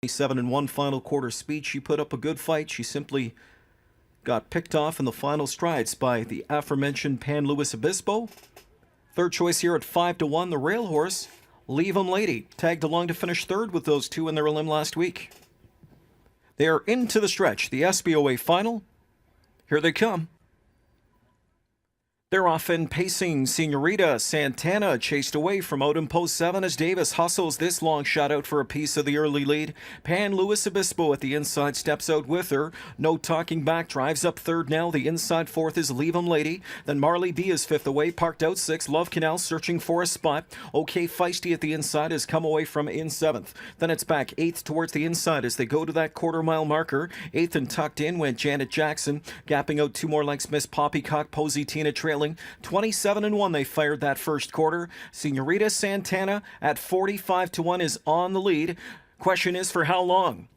7-1 final quarter speed. She put up a good fight. She simply got picked off in the final strides by the aforementioned Pan Luis Obispo. Third choice here at 5-1, the rail horse, Leave 'em Lady, tagged along to finish third with those two in their limb last week. They are into the stretch, the SBOA final. Here they come. They're off and pacing. Senorita Santana chased away from out in post 7 as Davis hustles this long shot out for a piece of the early lead. Pan Luis Obispo at the inside steps out with her. No talking back, drives up third now. The inside fourth is Leave 'em Lady. Then Marley B is fifth away, parked out 6. Love Canal searching for a spot. OK Feisty at the inside has come away from in 7th. Then it's back 8th towards the inside as they go to that quarter-mile marker. 8th and tucked in went Janet Jackson, gapping out 2 more lengths. Miss Poppycock, Posey Tina trailing. 27-1 they fired that first quarter. Senorita Santana at 45-1 is on the lead. Question is for how long?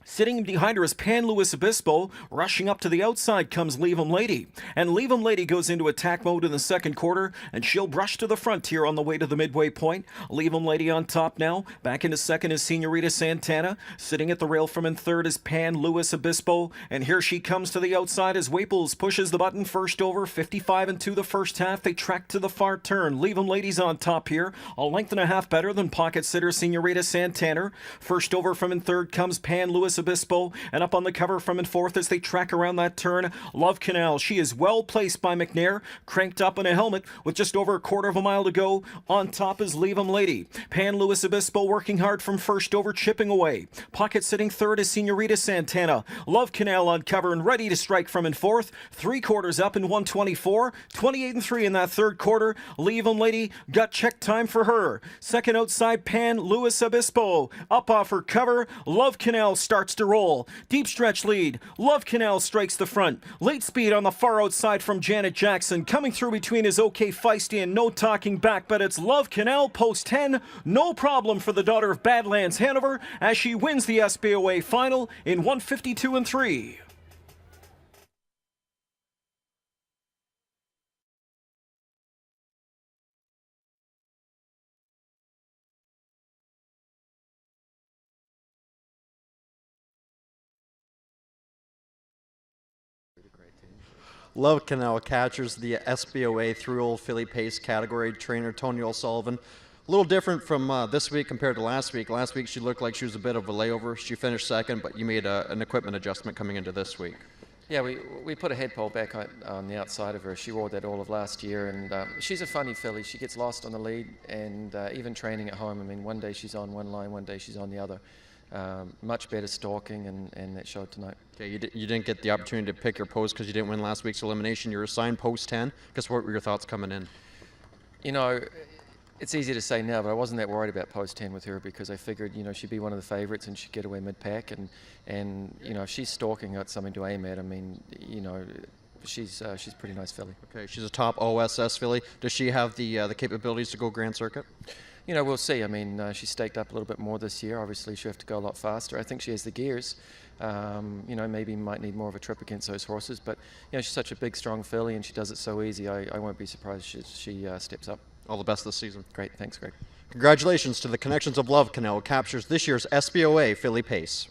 Sitting behind her is Pan Luis Obispo. Rushing up to the outside comes Leave 'em Lady. And Leave 'em Lady goes into attack mode in the second quarter, and she'll brush to the front here on the way to the midway point. Leave 'em Lady on top now. Back into second is Senorita Santana. Sitting at the rail from in third is Pan Luis Obispo. And here she comes to the outside as Waples pushes the button first over. 55-2 the first half. They track to the far turn. Leave 'em Lady's on top here. A length and a half better than pocket sitter Senorita Santana. First over from in third comes Pan Luis Obispo, and up on the cover from in fourth as they track around that turn, Love Canal. She is well placed by McNair, cranked up in a helmet with just over a quarter of a mile to go. On top is Leave 'em Lady. Pan Luis Obispo working hard from first over, chipping away. Pocket sitting third is Senorita Santana. Love Canal on cover and ready to strike from in fourth. 3 quarters up in 124. 28-3 in that third quarter. Leave 'em Lady got check time for her. Second outside, Pan Luis Obispo. Up off her cover. Love Canal starts to roll. Deep stretch lead. Love Canal strikes the front. Late speed on the far outside from Janet Jackson. Coming through between is OK Feisty and no talking back, but it's Love Canal post 10. No problem for the daughter of Badlands Hanover as she wins the SBOA final in 152-3. Love Canal catchers the SBOA through old filly pace category. Trainer Tony O'Sullivan. A little different from this week compared to last week. Last week she looked like she was a bit of a layover. She finished second, but you made an equipment adjustment coming into this week. Yeah, we put a head pole back on the outside of her. She wore that all of last year, and she's a funny filly. She gets lost on the lead, and even training at home, I mean, one day she's on one line, one day she's on the other. Much better stalking, and that showed tonight. Okay, you didn't get the opportunity to pick your post because you didn't win last week's elimination. You were assigned post 10. Guess what were your thoughts coming in? You know, it's easy to say now, but I wasn't that worried about post 10 with her because I figured, you know, she'd be one of the favourites and she'd get away mid-pack, and you know, if she's stalking, got something to aim at. I mean, you know, she's a pretty nice filly. Okay, she's a top OSS filly. Does she have the capabilities to go Grand Circuit? You know, we'll see. I mean, she's staked up a little bit more this year. Obviously, she'll have to go a lot faster. I think she has the gears. You know, maybe might need more of a trip against those horses. But, you know, she's such a big, strong filly, and she does it so easy. I won't be surprised she steps up. All the best this season. Great. Thanks, Greg. Congratulations to the Connections of Love Canal, who captures this year's SBOA filly pace.